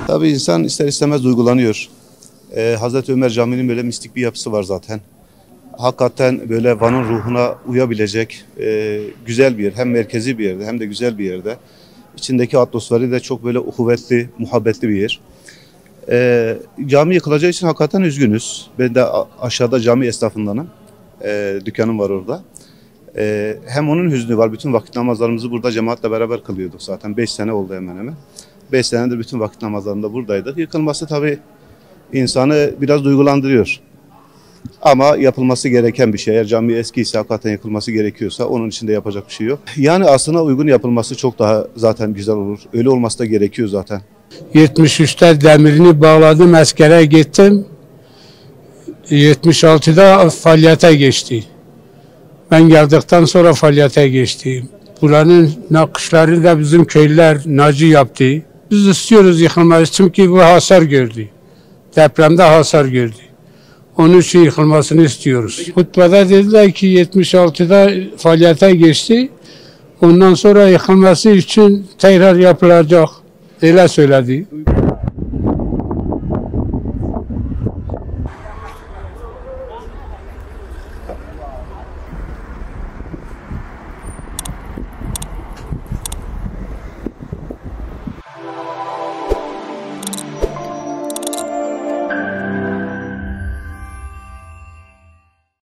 Tabii insan ister istemez duygulanıyor. Hazreti Ömer Camii'nin böyle mistik bir yapısı var zaten. Hakikaten böyle Van'ın ruhuna uyabilecek güzel bir yer. Hem merkezi bir yerde hem de güzel bir yerde. İçindeki atmosferi de çok böyle kuvvetli, muhabbetli bir yer. Cami yıkılacağı için hakikaten üzgünüz. Ben de aşağıda cami esnafındanım. Dükkanım var orada. Hem onun hüznü var. Bütün vakit namazlarımızı burada cemaatle beraber kılıyorduk zaten. 5 sene oldu hemen hemen. 5 senedir bütün vakit namazlarında buradaydık. Yıkılması tabii insanı biraz duygulandırıyor. Ama yapılması gereken bir şey. Eğer cami eskiyse hakikaten yıkılması gerekiyorsa onun için de yapacak bir şey yok. Yani aslına uygun yapılması çok daha zaten güzel olur. Öyle olması da gerekiyor zaten. 73'te demirini bağladım, askere gittim. 76'da faaliyete geçti. Ben geldikten sonra faaliyete geçti. Buranın nakışları da bizim köylüler Naci yaptı. Biz istiyoruz yıkılması çünkü bu hasar gördü. Depremde hasar gördü. Onun için yıkılmasını istiyoruz. Hutbede dediler ki 76'da faaliyete geçti. Ondan sonra yıkılması için tekrar yapılacak. Öyle söyledi.